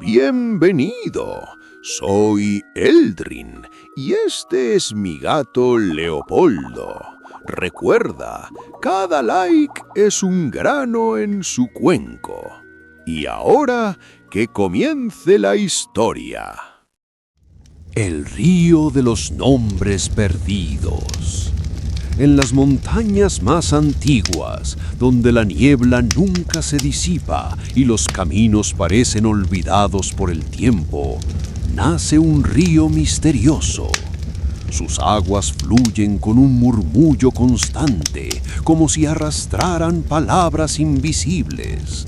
Bienvenido. Soy Eldrin y este es mi gato Leopoldo. Recuerda, cada like es un grano en su cuenco. Y ahora que comience la historia. El río de los nombres perdidos. En las montañas más antiguas, donde la niebla nunca se disipa y los caminos parecen olvidados por el tiempo, nace un río misterioso. Sus aguas fluyen con un murmullo constante, como si arrastraran palabras invisibles.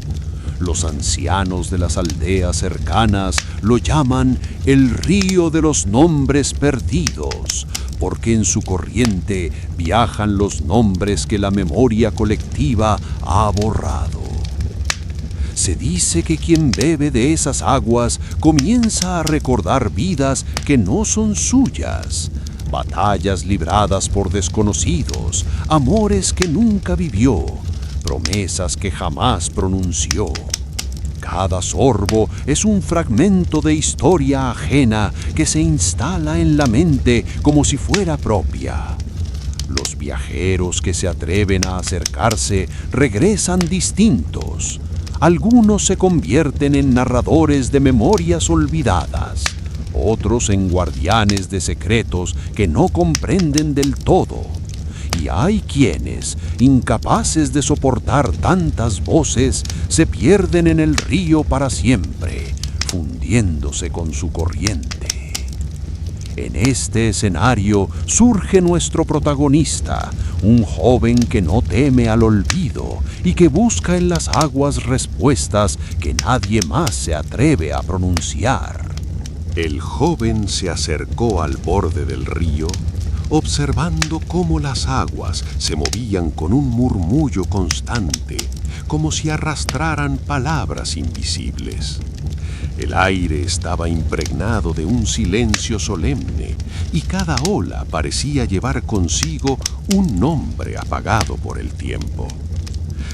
Los ancianos de las aldeas cercanas lo llaman el río de los nombres perdidos, porque en su corriente viajan los nombres que la memoria colectiva ha borrado. Se dice que quien bebe de esas aguas comienza a recordar vidas que no son suyas, batallas libradas por desconocidos, amores que nunca vivió, promesas que jamás pronunció. Cada sorbo es un fragmento de historia ajena que se instala en la mente como si fuera propia. Los viajeros que se atreven a acercarse regresan distintos. Algunos se convierten en narradores de memorias olvidadas, otros en guardianes de secretos que no comprenden del todo. Y hay quienes, incapaces de soportar tantas voces, se pierden en el río para siempre, fundiéndose con su corriente. En este escenario surge nuestro protagonista, un joven que no teme al olvido y que busca en las aguas respuestas que nadie más se atreve a pronunciar. El joven se acercó al borde del río, observando cómo las aguas se movían con un murmullo constante, como si arrastraran palabras invisibles. El aire estaba impregnado de un silencio solemne y cada ola parecía llevar consigo un nombre apagado por el tiempo.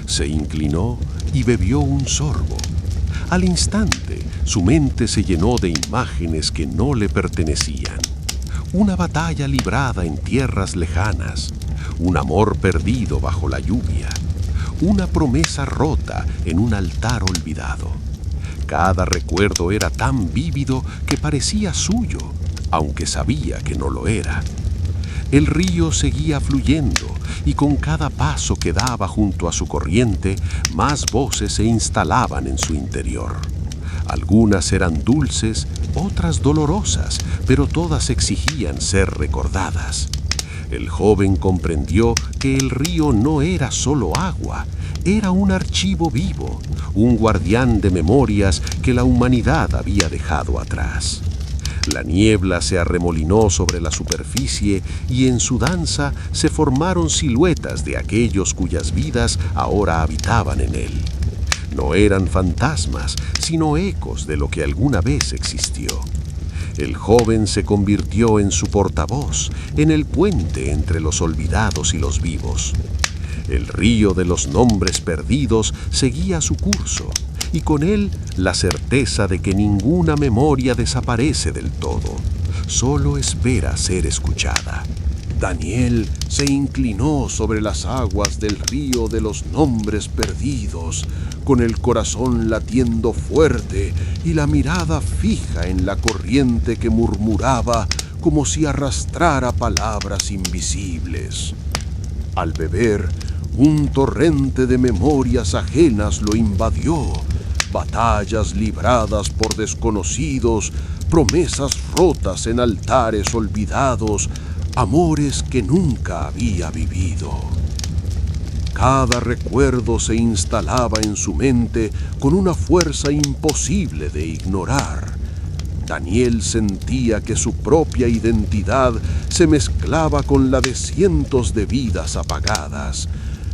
Se inclinó y bebió un sorbo. Al instante, su mente se llenó de imágenes que no le pertenecían. Una batalla librada en tierras lejanas, un amor perdido bajo la lluvia, una promesa rota en un altar olvidado. Cada recuerdo era tan vívido que parecía suyo, aunque sabía que no lo era. El río seguía fluyendo y con cada paso que daba junto a su corriente, más voces se instalaban en su interior. Algunas eran dulces, otras dolorosas, pero todas exigían ser recordadas. El joven comprendió que el río no era solo agua, era un archivo vivo, un guardián de memorias que la humanidad había dejado atrás. La niebla se arremolinó sobre la superficie y en su danza se formaron siluetas de aquellos cuyas vidas ahora habitaban en él. No eran fantasmas, sino ecos de lo que alguna vez existió. El joven se convirtió en su portavoz, en el puente entre los olvidados y los vivos. El río de los nombres perdidos seguía su curso, y con él la certeza de que ninguna memoria desaparece del todo, solo espera ser escuchada. Daniel se inclinó sobre las aguas del río de los nombres perdidos, con el corazón latiendo fuerte y la mirada fija en la corriente que murmuraba como si arrastrara palabras invisibles. Al beber, un torrente de memorias ajenas lo invadió, batallas libradas por desconocidos, promesas rotas en altares olvidados, amores que nunca había vivido. Cada recuerdo se instalaba en su mente con una fuerza imposible de ignorar. Daniel sentía que su propia identidad se mezclaba con la de cientos de vidas apagadas,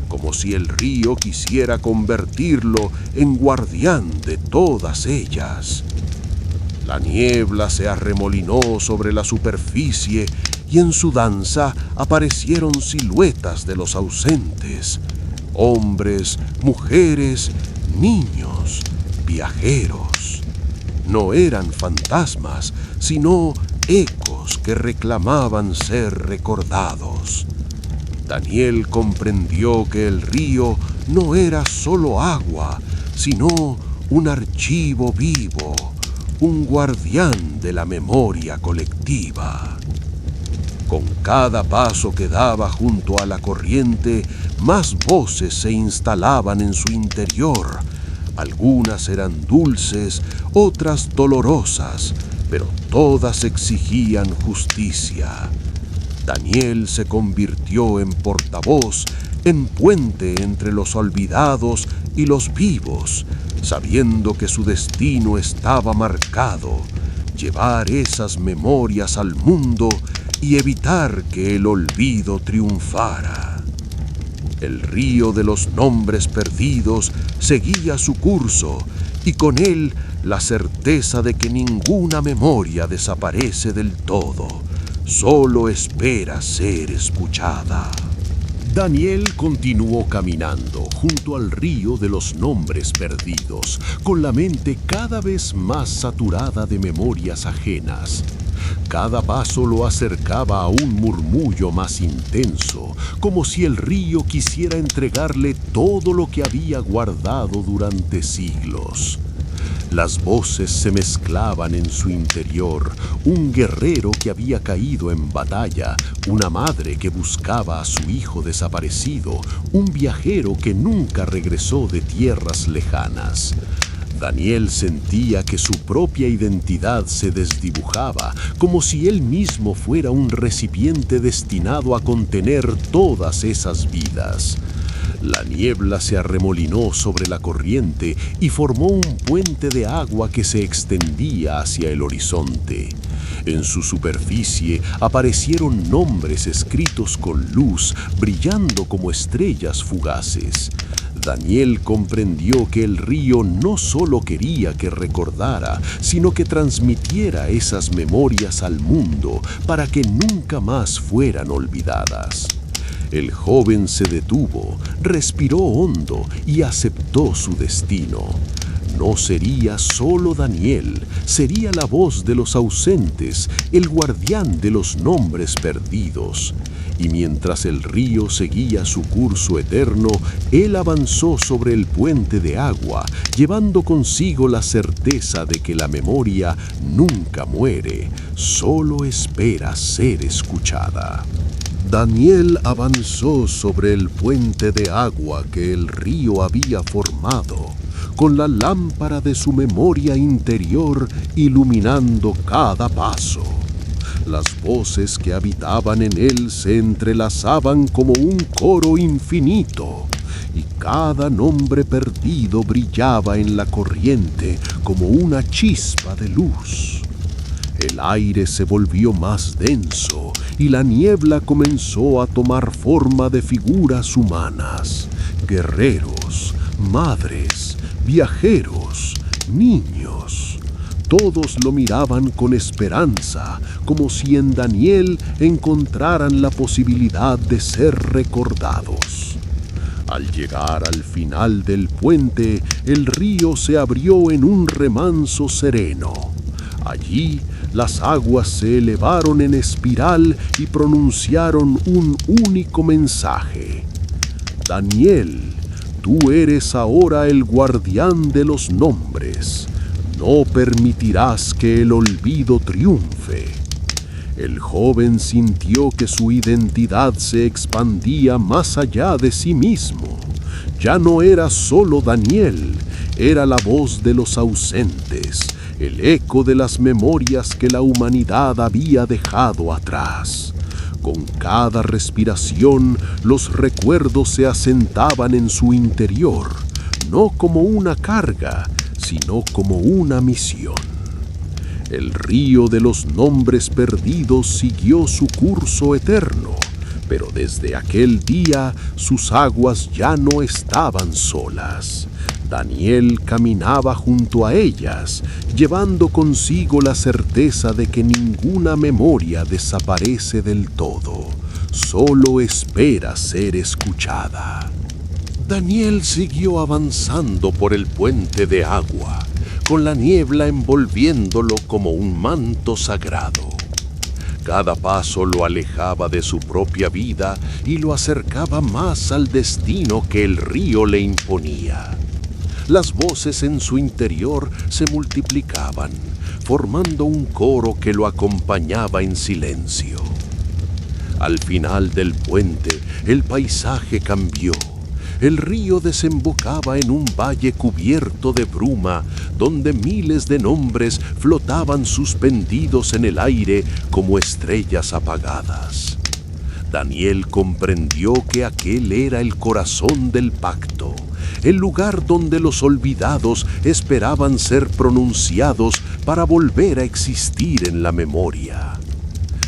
como si el río quisiera convertirlo en guardián de todas ellas. La niebla se arremolinó sobre la superficie y en su danza aparecieron siluetas de los ausentes, hombres, mujeres, niños, viajeros. no eran fantasmas, sino ecos que reclamaban ser recordados. Daniel comprendió que el río no era solo agua, sino un archivo vivo, un guardián de la memoria colectiva. Con cada paso que daba junto a la corriente, más voces se instalaban en su interior. Algunas eran dulces, otras dolorosas, pero todas exigían justicia. Daniel se convirtió en portavoz, en puente entre los olvidados y los vivos, sabiendo que su destino estaba marcado: llevar esas memorias al mundo y evitar que el olvido triunfara. El río de los nombres perdidos seguía su curso, y con él la certeza de que ninguna memoria desaparece del todo, solo espera ser escuchada. Daniel continuó caminando junto al río de los nombres perdidos, con la mente cada vez más saturada de memorias ajenas. Cada paso lo acercaba a un murmullo más intenso, como si el río quisiera entregarle todo lo que había guardado durante siglos. Las voces se mezclaban en su interior: un guerrero que había caído en batalla, una madre que buscaba a su hijo desaparecido, un viajero que nunca regresó de tierras lejanas. Daniel sentía que su propia identidad se desdibujaba, como si él mismo fuera un recipiente destinado a contener todas esas vidas. La niebla se arremolinó sobre la corriente y formó un puente de agua que se extendía hacia el horizonte. En su superficie aparecieron nombres escritos con luz, brillando como estrellas fugaces. Daniel comprendió que el río no solo quería que recordara, sino que transmitiera esas memorias al mundo para que nunca más fueran olvidadas. El joven se detuvo, respiró hondo y aceptó su destino. No sería solo Daniel, sería la voz de los ausentes, el guardián de los nombres perdidos. Y mientras el río seguía su curso eterno, él avanzó sobre el puente de agua, llevando consigo la certeza de que la memoria nunca muere, solo espera ser escuchada. Daniel avanzó sobre el puente de agua que el río había formado, con la lámpara de su memoria interior iluminando cada paso. Las voces que habitaban en él se entrelazaban como un coro infinito, y cada nombre perdido brillaba en la corriente como una chispa de luz. El aire se volvió más denso y la niebla comenzó a tomar forma de figuras humanas: guerreros, madres, viajeros, niños. Todos lo miraban con esperanza, como si en Daniel encontraran la posibilidad de ser recordados. Al llegar al final del puente, el río se abrió en un remanso sereno. Allí, las aguas se elevaron en espiral y pronunciaron un único mensaje: Daniel, tú eres ahora el guardián de los nombres. No permitirás que el olvido triunfe. El joven sintió que su identidad se expandía más allá de sí mismo. Ya no era solo Daniel, era la voz de los ausentes, el eco de las memorias que la humanidad había dejado atrás. Con cada respiración, los recuerdos se asentaban en su interior, no como una carga, sino como una misión. El río de los nombres perdidos siguió su curso eterno, pero desde aquel día sus aguas ya no estaban solas. Daniel caminaba junto a ellas, llevando consigo la certeza de que ninguna memoria desaparece del todo, solo espera ser escuchada. Daniel siguió avanzando por el puente de agua, con la niebla envolviéndolo como un manto sagrado. Cada paso lo alejaba de su propia vida y lo acercaba más al destino que el río le imponía. Las voces en su interior se multiplicaban, formando un coro que lo acompañaba en silencio. Al final del puente, el paisaje cambió. El río desembocaba en un valle cubierto de bruma, donde miles de nombres flotaban suspendidos en el aire como estrellas apagadas. Daniel comprendió que aquel era el corazón del pacto, el lugar donde los olvidados esperaban ser pronunciados para volver a existir en la memoria.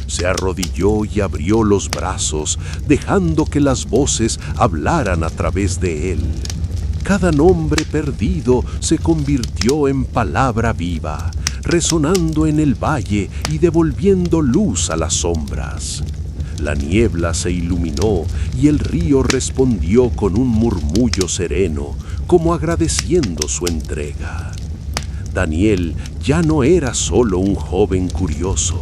Se arrodilló y abrió los brazos, dejando que las voces hablaran a través de él. Cada nombre perdido se convirtió en palabra viva, resonando en el valle y devolviendo luz a las sombras. La niebla se iluminó y el río respondió con un murmullo sereno, como agradeciendo su entrega. Daniel ya no era solo un joven curioso.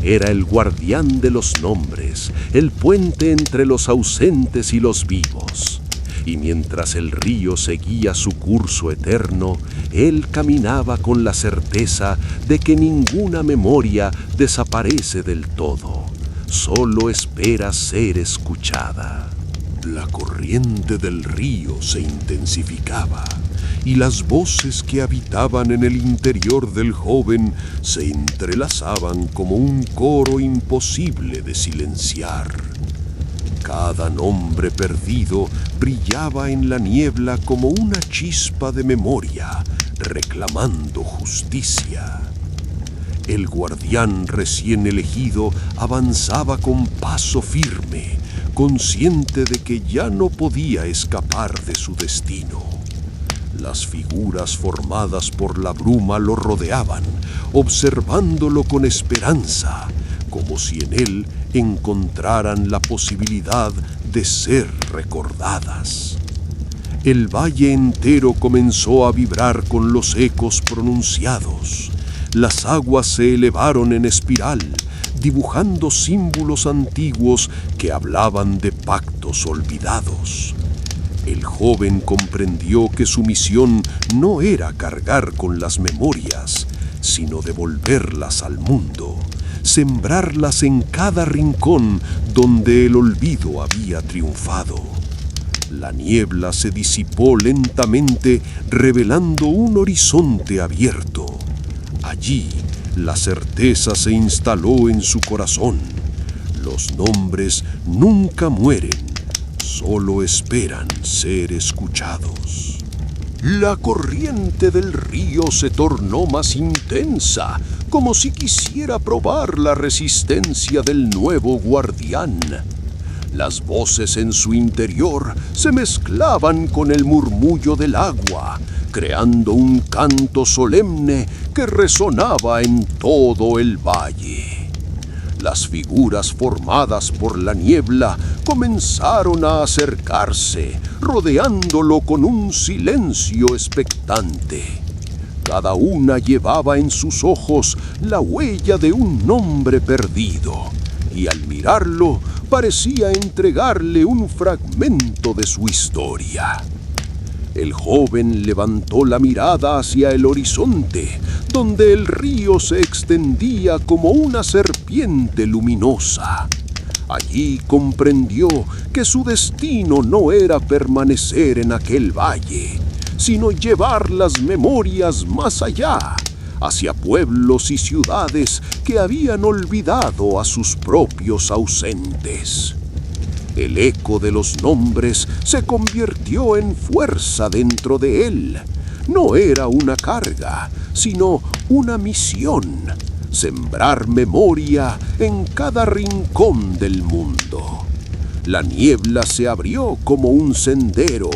Era el guardián de los nombres, el puente entre los ausentes y los vivos. Y mientras el río seguía su curso eterno, él caminaba con la certeza de que ninguna memoria desaparece del todo, solo espera ser escuchada. La corriente del río se intensificaba y las voces que habitaban en el interior del joven se entrelazaban como un coro imposible de silenciar. Cada nombre perdido brillaba en la niebla como una chispa de memoria, reclamando justicia. El guardián recién elegido avanzaba con paso firme, consciente de que ya no podía escapar de su destino. Las figuras formadas por la bruma lo rodeaban, observándolo con esperanza, como si en él encontraran la posibilidad de ser recordadas. El valle entero comenzó a vibrar con los ecos pronunciados. Las aguas se elevaron en espiral, dibujando símbolos antiguos que hablaban de pactos olvidados. El joven comprendió que su misión no era cargar con las memorias, sino devolverlas al mundo, sembrarlas en cada rincón donde el olvido había triunfado. La niebla se disipó lentamente, revelando un horizonte abierto. Allí, la certeza se instaló en su corazón. Los nombres nunca mueren. Solo esperan ser escuchados. La corriente del río se tornó más intensa, como si quisiera probar la resistencia del nuevo guardián. Las voces en su interior se mezclaban con el murmullo del agua, creando un canto solemne que resonaba en todo el valle. Las figuras formadas por la niebla comenzaron a acercarse, rodeándolo con un silencio expectante. Cada una llevaba en sus ojos la huella de un nombre perdido, y al mirarlo parecía entregarle un fragmento de su historia. El joven levantó la mirada hacia el horizonte, donde el río se extendía como una serpiente luminosa. Allí comprendió que su destino no era permanecer en aquel valle, sino llevar las memorias más allá, hacia pueblos y ciudades que habían olvidado a sus propios ausentes. El eco de los nombres se convirtió en fuerza dentro de él. No era una carga, sino una misión: sembrar memoria en cada rincón del mundo. La niebla se abrió como un sendero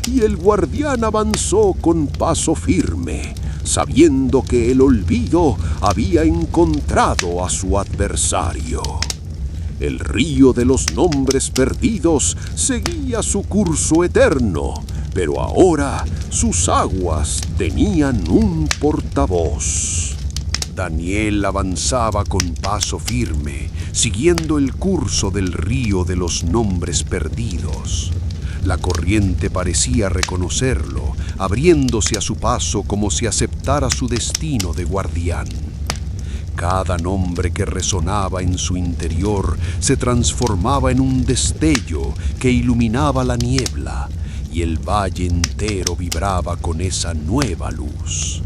y el guardián avanzó con paso firme, sabiendo que el olvido había encontrado a su adversario. El río de los nombres perdidos seguía su curso eterno, pero ahora sus aguas tenían un portavoz. Daniel avanzaba con paso firme, siguiendo el curso del río de los nombres perdidos. La corriente parecía reconocerlo, abriéndose a su paso como si aceptara su destino de guardián. Cada nombre que resonaba en su interior se transformaba en un destello que iluminaba la niebla, y el valle entero vibraba con esa nueva luz.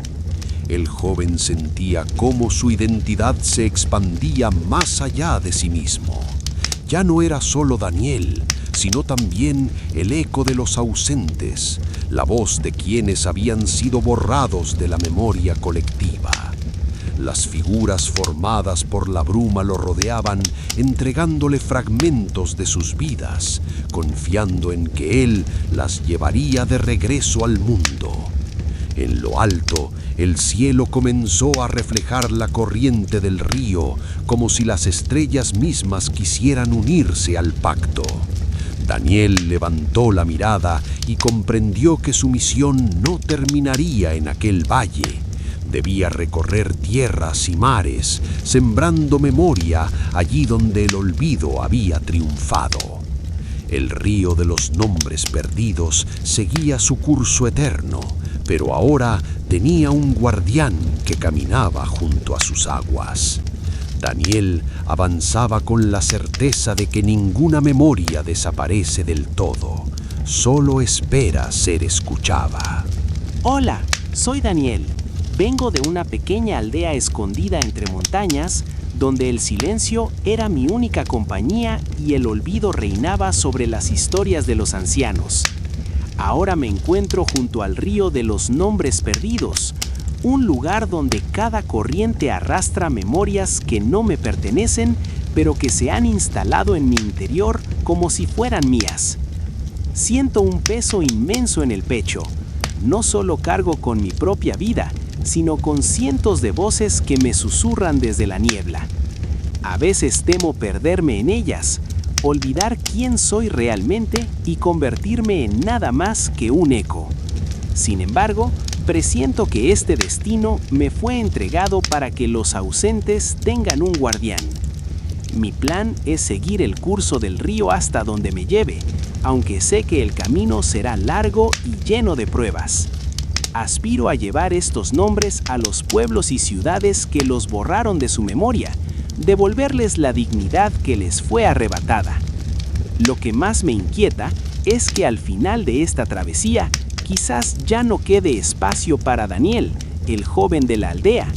El joven sentía cómo su identidad se expandía más allá de sí mismo. Ya no era solo Daniel, sino también el eco de los ausentes, la voz de quienes habían sido borrados de la memoria colectiva. Las figuras formadas por la bruma lo rodeaban, entregándole fragmentos de sus vidas, confiando en que él las llevaría de regreso al mundo. En lo alto, el cielo comenzó a reflejar la corriente del río, como si las estrellas mismas quisieran unirse al pacto. Daniel levantó la mirada y comprendió que su misión no terminaría en aquel valle. Debía recorrer tierras y mares, sembrando memoria allí donde el olvido había triunfado. El río de los nombres perdidos seguía su curso eterno, pero ahora tenía un guardián que caminaba junto a sus aguas. Daniel avanzaba con la certeza de que ninguna memoria desaparece del todo, solo espera ser escuchada. Hola, soy Daniel. Vengo de una pequeña aldea escondida entre montañas, donde el silencio era mi única compañía y el olvido reinaba sobre las historias de los ancianos. Ahora me encuentro junto al río de los nombres perdidos, un lugar donde cada corriente arrastra memorias que no me pertenecen, pero que se han instalado en mi interior como si fueran mías. Siento un peso inmenso en el pecho. No solo cargo con mi propia vida, sino con cientos de voces que me susurran desde la niebla. A veces temo perderme en ellas, olvidar quién soy realmente y convertirme en nada más que un eco. Sin embargo, presiento que este destino me fue entregado para que los ausentes tengan un guardián. Mi plan es seguir el curso del río hasta donde me lleve, aunque sé que el camino será largo y lleno de pruebas. Aspiro a llevar estos nombres a los pueblos y ciudades que los borraron de su memoria, devolverles la dignidad que les fue arrebatada. Lo que más me inquieta es que al final de esta travesía, quizás ya no quede espacio para Daniel, el joven de la aldea.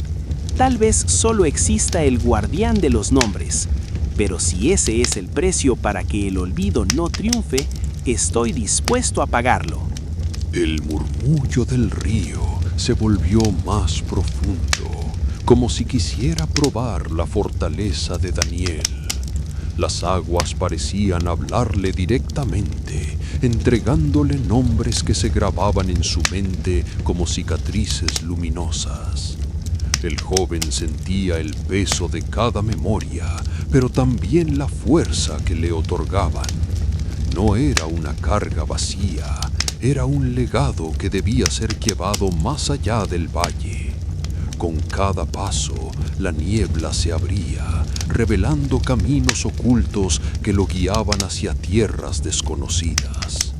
Tal vez solo exista el guardián de los nombres, pero si ese es el precio para que el olvido no triunfe, estoy dispuesto a pagarlo. El murmullo del río se volvió más profundo, como si quisiera probar la fortaleza de Daniel. Las aguas parecían hablarle directamente, entregándole nombres que se grababan en su mente como cicatrices luminosas. El joven sentía el peso de cada memoria, pero también la fuerza que le otorgaban. No era una carga vacía, era un legado que debía ser llevado más allá del valle. Con cada paso, la niebla se abría, revelando caminos ocultos que lo guiaban hacia tierras desconocidas.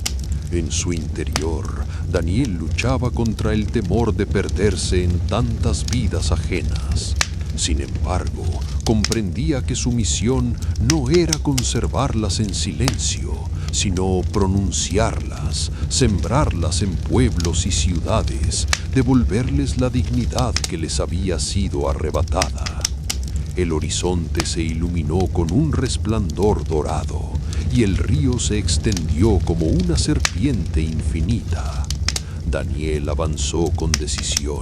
En su interior, Daniel luchaba contra el temor de perderse en tantas vidas ajenas. Sin embargo, comprendía que su misión no era conservarlas en silencio, sino pronunciarlas, sembrarlas en pueblos y ciudades, devolverles la dignidad que les había sido arrebatada. El horizonte se iluminó con un resplandor dorado, y el río se extendió como una serpiente infinita. Daniel avanzó con decisión,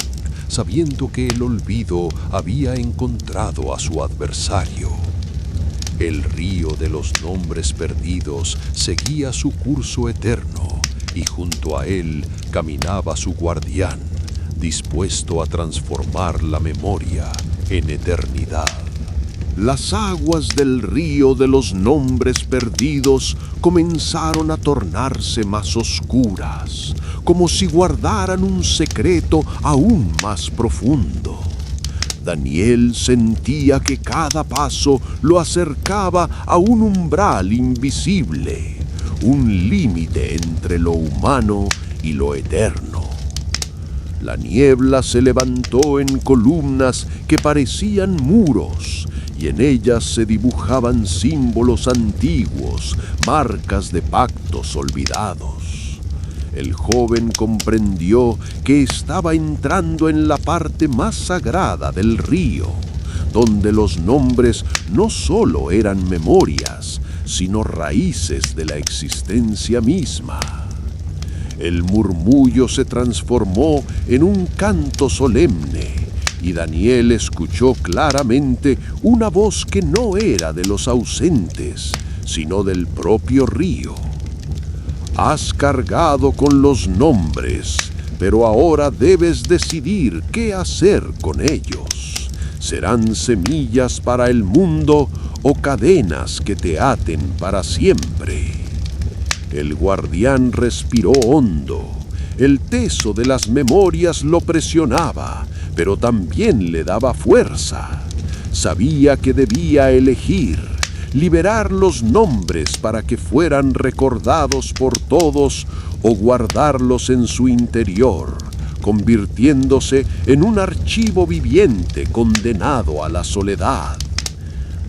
sabiendo que el olvido había encontrado a su adversario. El río de los nombres perdidos seguía su curso eterno, y junto a él caminaba su guardián, dispuesto a transformar la memoria en eternidad. Las aguas del río de los nombres perdidos comenzaron a tornarse más oscuras, como si guardaran un secreto aún más profundo. Daniel sentía que cada paso lo acercaba a un umbral invisible, un límite entre lo humano y lo eterno. La niebla se levantó en columnas que parecían muros, y en ellas se dibujaban símbolos antiguos, marcas de pactos olvidados. El joven comprendió que estaba entrando en la parte más sagrada del río, donde los nombres no solo eran memorias, sino raíces de la existencia misma. El murmullo se transformó en un canto solemne, y Daniel escuchó claramente una voz que no era de los ausentes, sino del propio río. Has cargado con los nombres, pero ahora debes decidir qué hacer con ellos. ¿Serán semillas para el mundo o cadenas que te aten para siempre? El guardián respiró hondo. El peso de las memorias lo presionaba, pero también le daba fuerza. Sabía que debía elegir, liberar los nombres para que fueran recordados por todos o guardarlos en su interior, convirtiéndose en un archivo viviente condenado a la soledad.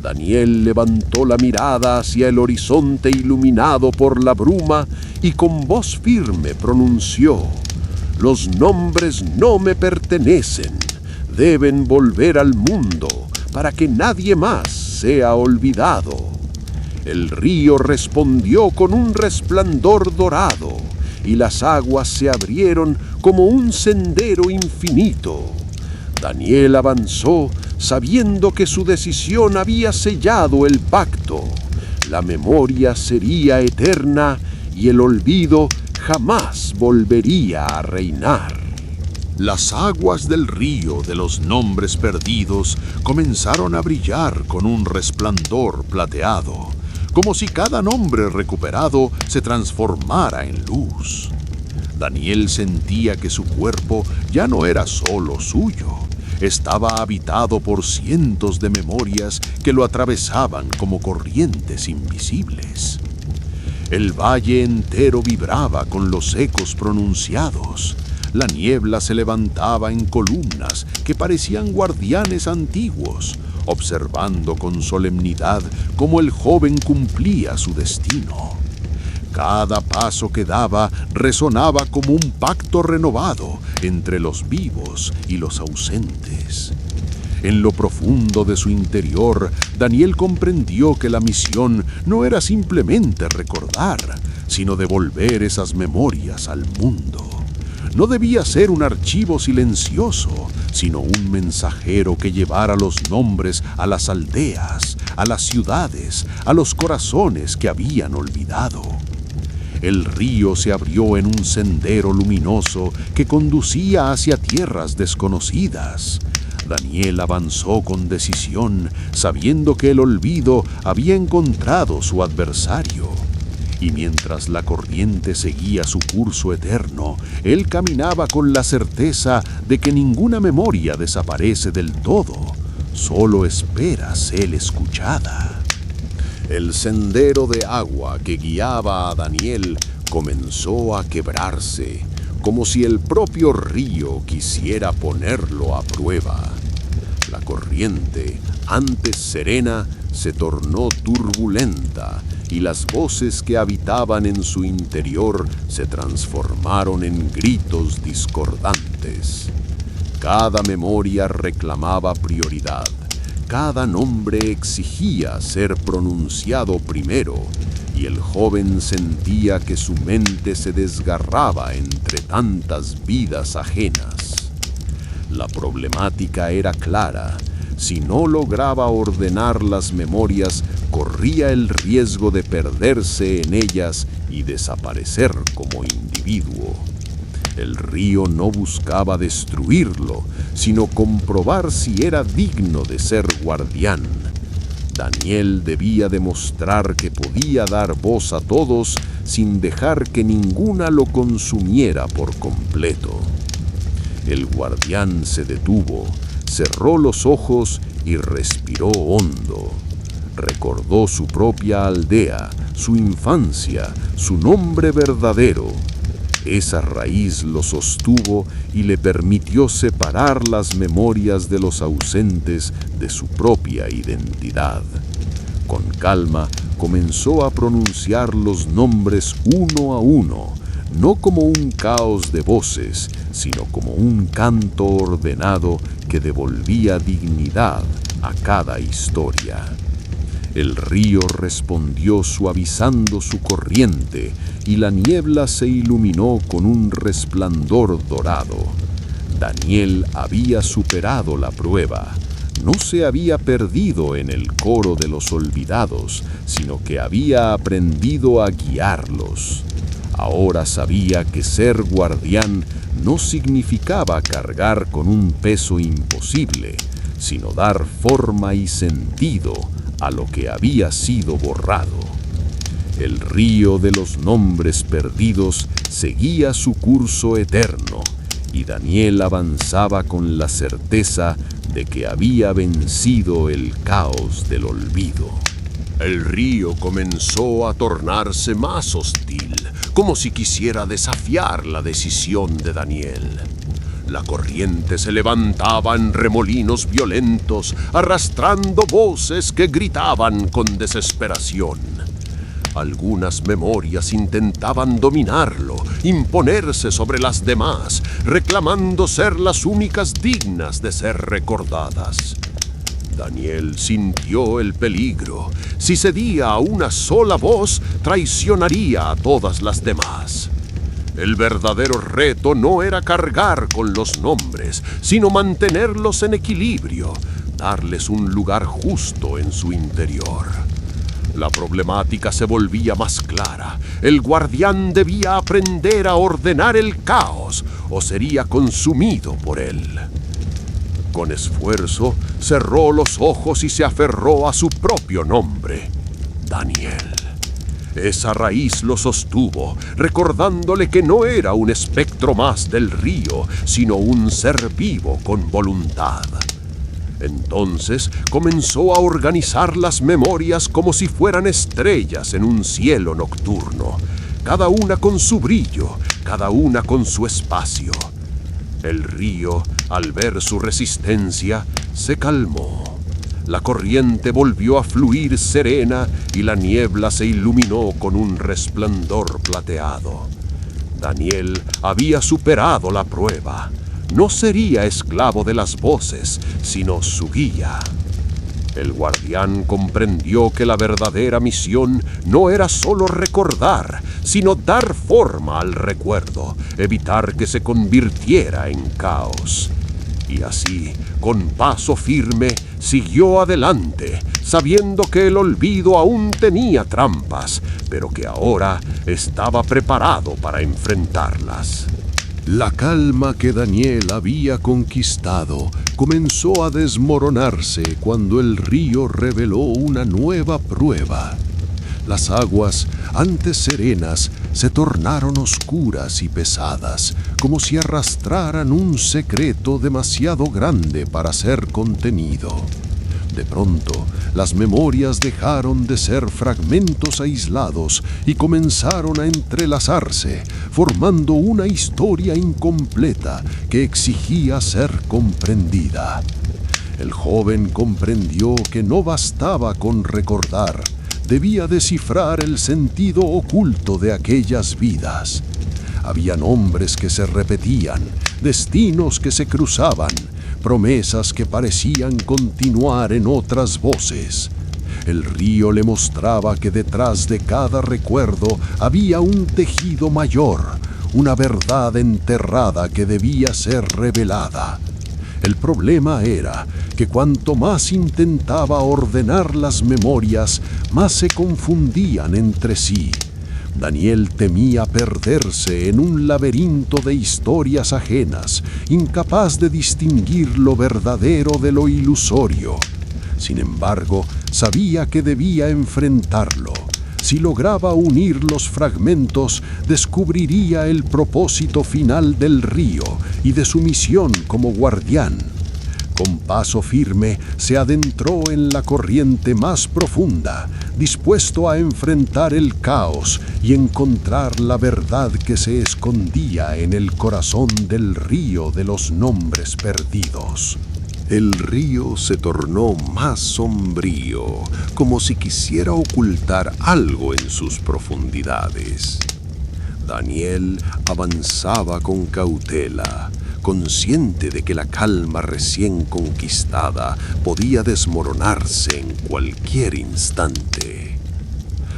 Daniel levantó la mirada hacia el horizonte iluminado por la bruma y con voz firme pronunció: «Los nombres no me pertenecen, deben volver al mundo para que nadie más sea olvidado». El río respondió con un resplandor dorado y las aguas se abrieron como un sendero infinito. Daniel avanzó sabiendo que su decisión había sellado el pacto. La memoria sería eterna y el olvido jamás volvería a reinar. Las aguas del río de los nombres perdidos comenzaron a brillar con un resplandor plateado, como si cada nombre recuperado se transformara en luz. Daniel sentía que su cuerpo ya no era solo suyo. Estaba habitado por cientos de memorias que lo atravesaban como corrientes invisibles. El valle entero vibraba con los ecos pronunciados. La niebla se levantaba en columnas que parecían guardianes antiguos, observando con solemnidad cómo el joven cumplía su destino. Cada paso que daba resonaba como un pacto renovado entre los vivos y los ausentes. En lo profundo de su interior, Daniel comprendió que la misión no era simplemente recordar, sino devolver esas memorias al mundo. No debía ser un archivo silencioso, sino un mensajero que llevara los nombres a las aldeas, a las ciudades, a los corazones que habían olvidado. El río se abrió en un sendero luminoso que conducía hacia tierras desconocidas. Daniel avanzó con decisión, sabiendo que el olvido había encontrado su adversario. Y mientras la corriente seguía su curso eterno, él caminaba con la certeza de que ninguna memoria desaparece del todo, solo espera ser escuchada. El sendero de agua que guiaba a Daniel comenzó a quebrarse, como si el propio río quisiera ponerlo a prueba. La corriente, antes serena, se tornó turbulenta y las voces que habitaban en su interior se transformaron en gritos discordantes. Cada memoria reclamaba prioridad. Cada nombre exigía ser pronunciado primero, y el joven sentía que su mente se desgarraba entre tantas vidas ajenas. La problemática era clara. Si no lograba ordenar las memorias, corría el riesgo de perderse en ellas y desaparecer como individuo. El río no buscaba destruirlo, sino comprobar si era digno de ser guardián. Daniel debía demostrar que podía dar voz a todos sin dejar que ninguna lo consumiera por completo. El guardián se detuvo, cerró los ojos y respiró hondo. Recordó su propia aldea, su infancia, su nombre verdadero. Esa raíz lo sostuvo y le permitió separar las memorias de los ausentes de su propia identidad. Con calma, comenzó a pronunciar los nombres uno a uno, no como un caos de voces, sino como un canto ordenado que devolvía dignidad a cada historia. El río respondió suavizando su corriente y la niebla se iluminó con un resplandor dorado. Daniel había superado la prueba. No se había perdido en el coro de los olvidados, sino que había aprendido a guiarlos. Ahora sabía que ser guardián no significaba cargar con un peso imposible, sino dar forma y sentido a lo que había sido borrado. El río de los nombres perdidos seguía su curso eterno, y Daniel avanzaba con la certeza de que había vencido el caos del olvido. El río comenzó a tornarse más hostil, como si quisiera desafiar la decisión de Daniel. La corriente se levantaba en remolinos violentos, arrastrando voces que gritaban con desesperación. Algunas memorias intentaban dominarlo, imponerse sobre las demás, reclamando ser las únicas dignas de ser recordadas. Daniel sintió el peligro. Si cedía a una sola voz, traicionaría a todas las demás. El verdadero reto no era cargar con los nombres, sino mantenerlos en equilibrio, darles un lugar justo en su interior. La problemática se volvía más clara. El guardián debía aprender a ordenar el caos o sería consumido por él. Con esfuerzo, cerró los ojos y se aferró a su propio nombre, Daniel. Esa raíz lo sostuvo, recordándole que no era un espectro más del río, sino un ser vivo con voluntad. Entonces comenzó a organizar las memorias como si fueran estrellas en un cielo nocturno, cada una con su brillo, cada una con su espacio. El río, al ver su resistencia, se calmó. La corriente volvió a fluir serena y la niebla se iluminó con un resplandor plateado. Daniel había superado la prueba. No sería esclavo de las voces, sino su guía. El guardián comprendió que la verdadera misión no era solo recordar, sino dar forma al recuerdo, evitar que se convirtiera en caos. Y así, con paso firme, siguió adelante, sabiendo que el olvido aún tenía trampas, pero que ahora estaba preparado para enfrentarlas. La calma que Daniel había conquistado comenzó a desmoronarse cuando el río reveló una nueva prueba. Las aguas, antes serenas, se tornaron oscuras y pesadas, como si arrastraran un secreto demasiado grande para ser contenido. De pronto, las memorias dejaron de ser fragmentos aislados y comenzaron a entrelazarse, formando una historia incompleta que exigía ser comprendida. El joven comprendió que no bastaba con recordar, debía descifrar el sentido oculto de aquellas vidas. Había nombres que se repetían, destinos que se cruzaban, promesas que parecían continuar en otras voces. El río le mostraba que detrás de cada recuerdo había un tejido mayor, una verdad enterrada que debía ser revelada. El problema era que cuanto más intentaba ordenar las memorias, más se confundían entre sí. Daniel temía perderse en un laberinto de historias ajenas, incapaz de distinguir lo verdadero de lo ilusorio. Sin embargo, sabía que debía enfrentarlo. Si lograba unir los fragmentos, descubriría el propósito final del río y de su misión como guardián. Con paso firme se adentró en la corriente más profunda, dispuesto a enfrentar el caos y encontrar la verdad que se escondía en el corazón del río de los nombres perdidos. El río se tornó más sombrío, como si quisiera ocultar algo en sus profundidades. Daniel avanzaba con cautela, consciente de que la calma recién conquistada podía desmoronarse en cualquier instante.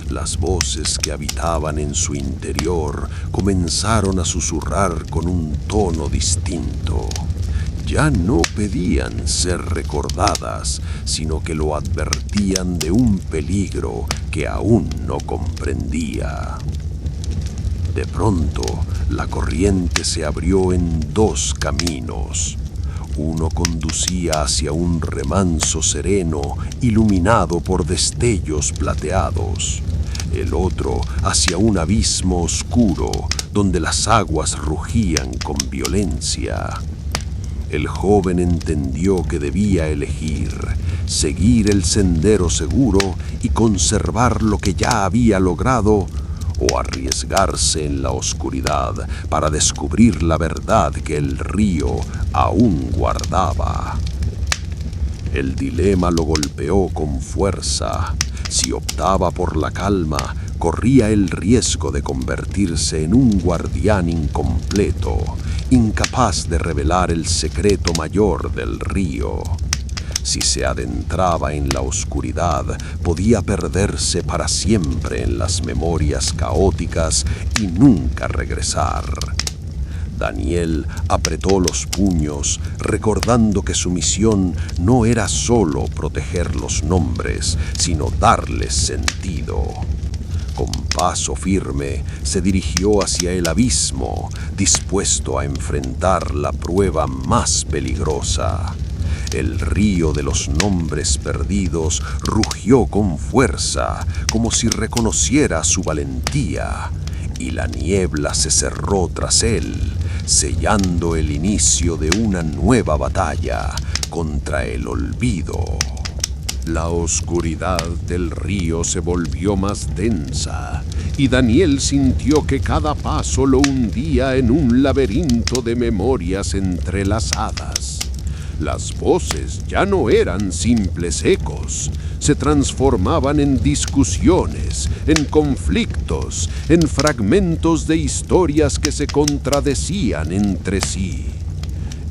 Las voces que habitaban en su interior comenzaron a susurrar con un tono distinto. Ya no pedían ser recordadas, sino que lo advertían de un peligro que aún no comprendía. De pronto, la corriente se abrió en dos caminos. Uno conducía hacia un remanso sereno, iluminado por destellos plateados. El otro hacia un abismo oscuro, donde las aguas rugían con violencia. El joven entendió que debía elegir, seguir el sendero seguro y conservar lo que ya había logrado, o arriesgarse en la oscuridad para descubrir la verdad que el río aún guardaba. El dilema lo golpeó con fuerza. Si optaba por la calma, corría el riesgo de convertirse en un guardián incompleto, incapaz de revelar el secreto mayor del río. Si se adentraba en la oscuridad, podía perderse para siempre en las memorias caóticas y nunca regresar. Daniel apretó los puños, recordando que su misión no era solo proteger los nombres, sino darles sentido. Con paso firme se dirigió hacia el abismo, dispuesto a enfrentar la prueba más peligrosa. El río de los nombres perdidos rugió con fuerza, como si reconociera su valentía, y la niebla se cerró tras él, sellando el inicio de una nueva batalla contra el olvido. La oscuridad del río se volvió más densa, y Daniel sintió que cada paso lo hundía en un laberinto de memorias entrelazadas. Las voces ya no eran simples ecos, se transformaban en discusiones, en conflictos, en fragmentos de historias que se contradecían entre sí.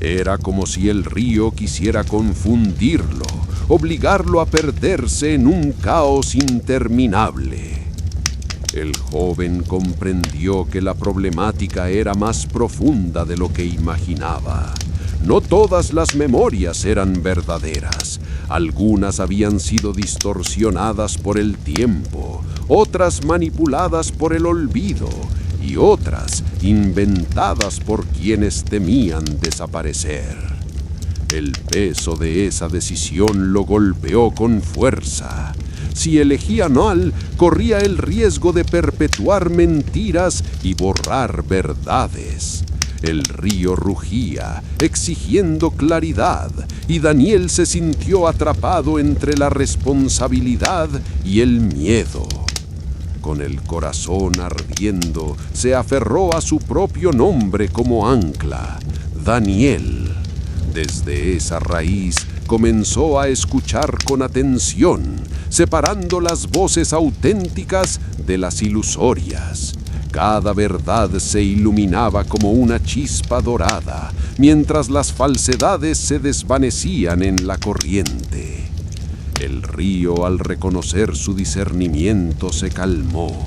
Era como si el río quisiera confundirlo, obligarlo a perderse en un caos interminable. El joven comprendió que la problemática era más profunda de lo que imaginaba. No todas las memorias eran verdaderas. Algunas habían sido distorsionadas por el tiempo, otras manipuladas por el olvido y otras inventadas por quienes temían desaparecer. El peso de esa decisión lo golpeó con fuerza. Si elegía mal, corría el riesgo de perpetuar mentiras y borrar verdades. El río rugía, exigiendo claridad, y Daniel se sintió atrapado entre la responsabilidad y el miedo. Con el corazón ardiendo, se aferró a su propio nombre como ancla, Daniel. Desde esa raíz comenzó a escuchar con atención, separando las voces auténticas de las ilusorias. Cada verdad se iluminaba como una chispa dorada, mientras las falsedades se desvanecían en la corriente. El río, al reconocer su discernimiento, se calmó.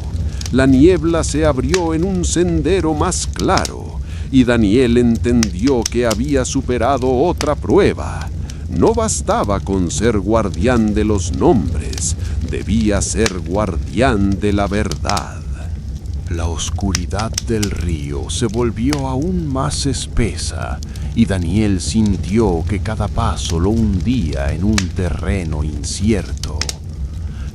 La niebla se abrió en un sendero más claro, y Daniel entendió que había superado otra prueba. No bastaba con ser guardián de los nombres, debía ser guardián de la verdad. La oscuridad del río se volvió aún más espesa y Daniel sintió que cada paso lo hundía en un terreno incierto.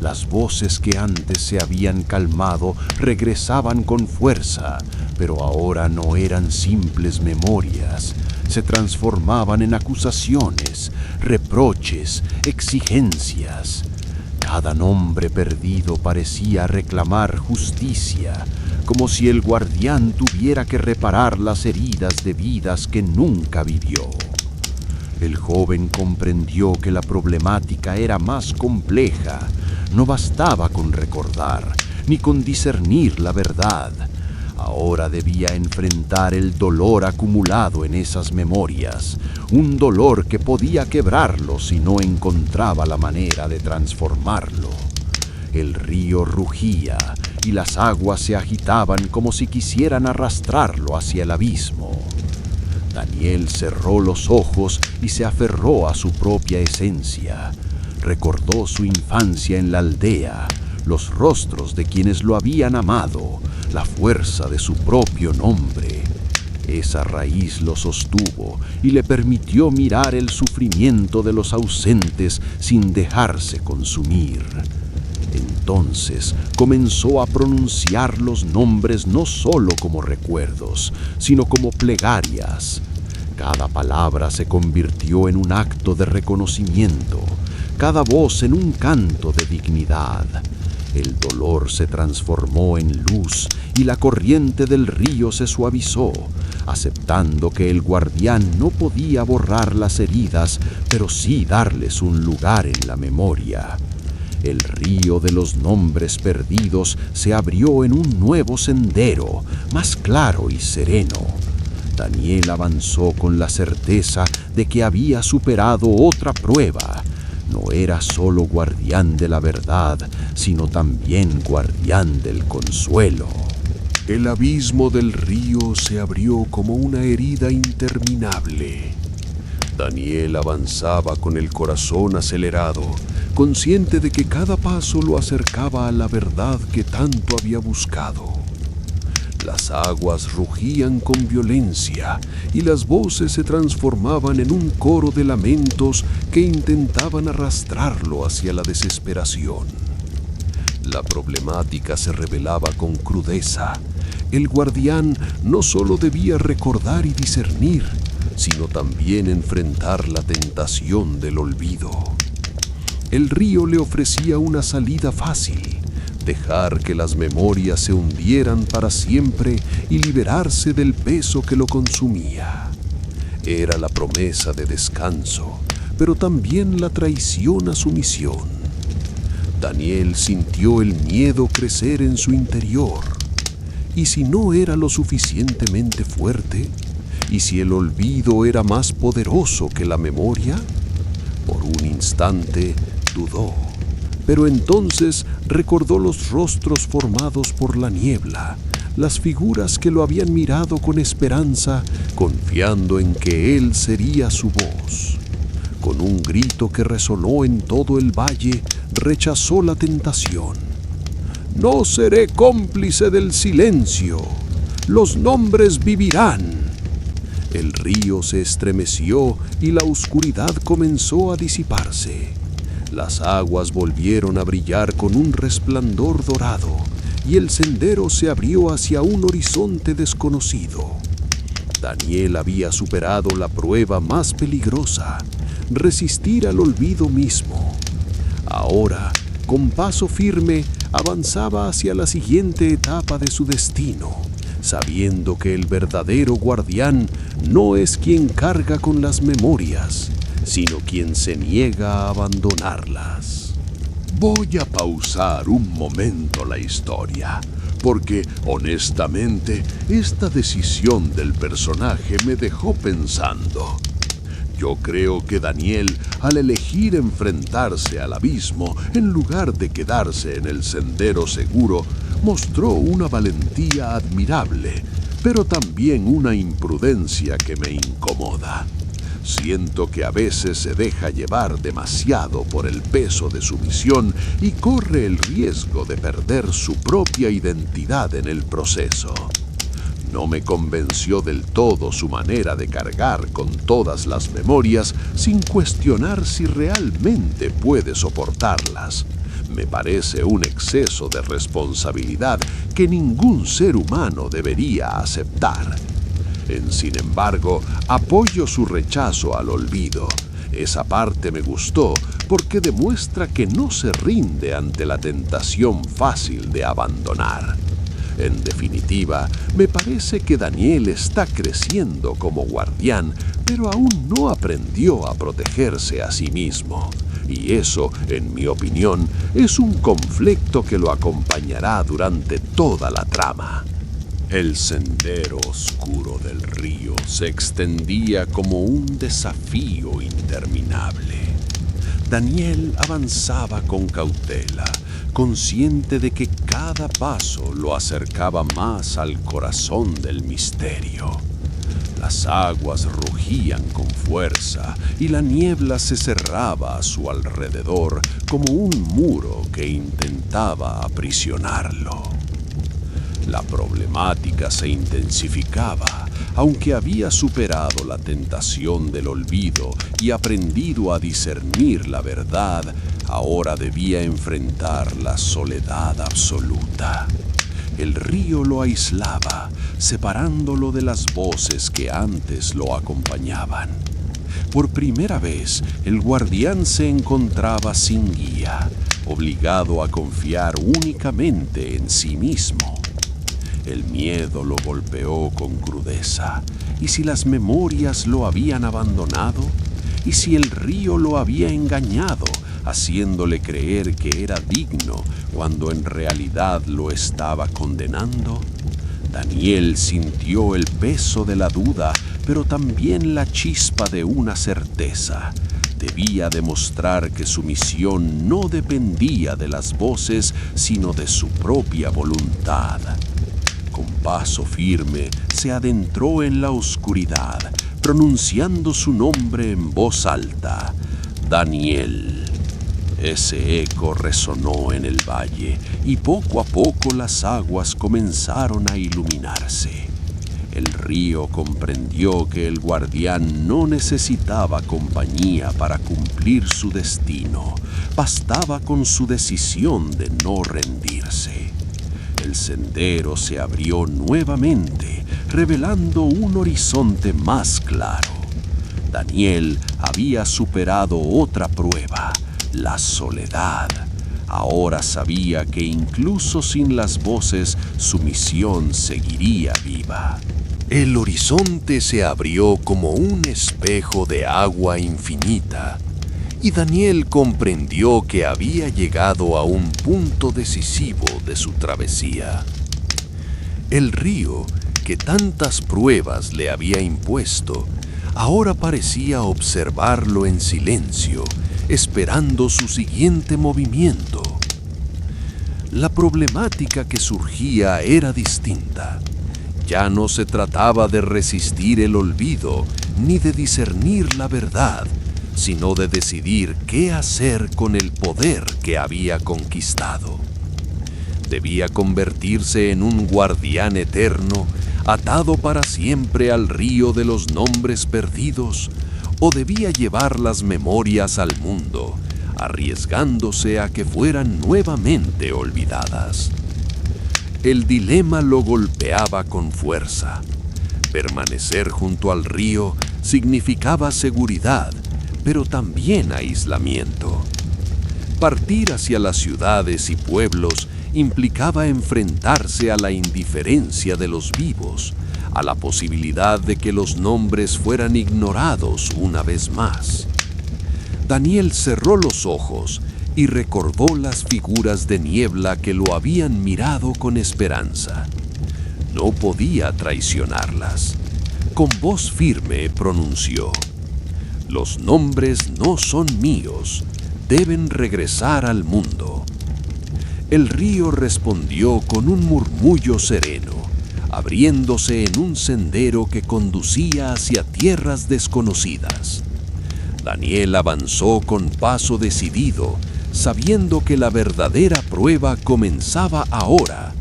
Las voces que antes se habían calmado regresaban con fuerza, pero ahora no eran simples memorias. Se transformaban en acusaciones, reproches, exigencias. Cada nombre perdido parecía reclamar justicia, como si el guardián tuviera que reparar las heridas de vidas que nunca vivió. El joven comprendió que la problemática era más compleja. No bastaba con recordar, ni con discernir la verdad. Ahora debía enfrentar el dolor acumulado en esas memorias, un dolor que podía quebrarlo si no encontraba la manera de transformarlo. El río rugía y las aguas se agitaban como si quisieran arrastrarlo hacia el abismo. Daniel cerró los ojos y se aferró a su propia esencia. Recordó su infancia en la aldea, los rostros de quienes lo habían amado, la fuerza de su propio nombre. Esa raíz lo sostuvo y le permitió mirar el sufrimiento de los ausentes sin dejarse consumir. Entonces comenzó a pronunciar los nombres no solo como recuerdos, sino como plegarias. Cada palabra se convirtió en un acto de reconocimiento, cada voz en un canto de dignidad. El dolor se transformó en luz y la corriente del río se suavizó, aceptando que el guardián no podía borrar las heridas, pero sí darles un lugar en la memoria. El río de los nombres perdidos se abrió en un nuevo sendero, más claro y sereno. Daniel avanzó con la certeza de que había superado otra prueba. No era solo guardián de la verdad, sino también guardián del consuelo. El abismo del río se abrió como una herida interminable. Daniel avanzaba con el corazón acelerado, consciente de que cada paso lo acercaba a la verdad que tanto había buscado. Las aguas rugían con violencia y las voces se transformaban en un coro de lamentos que intentaban arrastrarlo hacia la desesperación. La problemática se revelaba con crudeza. El guardián no solo debía recordar y discernir, sino también enfrentar la tentación del olvido. El río le ofrecía una salida fácil: dejar que las memorias se hundieran para siempre y liberarse del peso que lo consumía. Era la promesa de descanso, pero también la traición a su misión. Daniel sintió el miedo crecer en su interior. ¿Y si no era lo suficientemente fuerte? ¿Y si el olvido era más poderoso que la memoria? Por un instante dudó, pero entonces recordó los rostros formados por la niebla, las figuras que lo habían mirado con esperanza, confiando en que él sería su voz. Con un grito que resonó en todo el valle, rechazó la tentación. «No seré cómplice del silencio. Los nombres vivirán». El río se estremeció y la oscuridad comenzó a disiparse. Las aguas volvieron a brillar con un resplandor dorado y el sendero se abrió hacia un horizonte desconocido. Daniel había superado la prueba más peligrosa: resistir al olvido mismo. Ahora, con paso firme, avanzaba hacia la siguiente etapa de su destino, sabiendo que el verdadero guardián no es quien carga con las memorias, sino quien se niega a abandonarlas. Voy a pausar un momento la historia, porque honestamente esta decisión del personaje me dejó pensando. Yo creo que Daniel, al elegir enfrentarse al abismo en lugar de quedarse en el sendero seguro, mostró una valentía admirable, pero también una imprudencia que me incomoda. Siento que a veces se deja llevar demasiado por el peso de su misión y corre el riesgo de perder su propia identidad en el proceso. No me convenció del todo su manera de cargar con todas las memorias sin cuestionar si realmente puede soportarlas. Me parece un exceso de responsabilidad que ningún ser humano debería aceptar. Sin embargo, apoyo su rechazo al olvido. Esa parte me gustó porque demuestra que no se rinde ante la tentación fácil de abandonar. En definitiva, me parece que Daniel está creciendo como guardián, pero aún no aprendió a protegerse a sí mismo. Y eso, en mi opinión, es un conflicto que lo acompañará durante toda la trama. El sendero oscuro del río se extendía como un desafío interminable. Daniel avanzaba con cautela, consciente de que cada paso lo acercaba más al corazón del misterio. Las aguas rugían con fuerza y la niebla se cerraba a su alrededor como un muro que intentaba aprisionarlo. La problemática se intensificaba, aunque había superado la tentación del olvido y aprendido a discernir la verdad, ahora debía enfrentar la soledad absoluta. El río lo aislaba, separándolo de las voces que antes lo acompañaban. Por primera vez, el guardián se encontraba sin guía, obligado a confiar únicamente en sí mismo. El miedo lo golpeó con crudeza. ¿Y si las memorias lo habían abandonado? ¿Y si el río lo había engañado, haciéndole creer que era digno cuando en realidad lo estaba condenando? Daniel sintió el peso de la duda, pero también la chispa de una certeza. Debía demostrar que su misión no dependía de las voces, sino de su propia voluntad. Con paso firme se adentró en la oscuridad, pronunciando su nombre en voz alta: Daniel. Ese eco resonó en el valle y poco a poco las aguas comenzaron a iluminarse. El río comprendió que el guardián no necesitaba compañía para cumplir su destino. Bastaba con su decisión de no rendirse. El sendero se abrió nuevamente, revelando un horizonte más claro. Daniel había superado otra prueba, la soledad. Ahora sabía que incluso sin las voces, su misión seguiría viva. El horizonte se abrió como un espejo de agua infinita, y Daniel comprendió que había llegado a un punto decisivo de su travesía. El río, que tantas pruebas le había impuesto, ahora parecía observarlo en silencio, esperando su siguiente movimiento. La problemática que surgía era distinta. Ya no se trataba de resistir el olvido ni de discernir la verdad, sino de decidir qué hacer con el poder que había conquistado. Debía convertirse en un guardián eterno, atado para siempre al río de los nombres perdidos, o debía llevar las memorias al mundo, arriesgándose a que fueran nuevamente olvidadas. El dilema lo golpeaba con fuerza. Permanecer junto al río significaba seguridad, pero también aislamiento. Partir hacia las ciudades y pueblos implicaba enfrentarse a la indiferencia de los vivos, a la posibilidad de que los nombres fueran ignorados una vez más. Daniel cerró los ojos y recordó las figuras de niebla que lo habían mirado con esperanza. No podía traicionarlas. Con voz firme pronunció: «Los nombres no son míos, deben regresar al mundo». El río respondió con un murmullo sereno, abriéndose en un sendero que conducía hacia tierras desconocidas. Daniel avanzó con paso decidido, sabiendo que la verdadera prueba comenzaba ahora: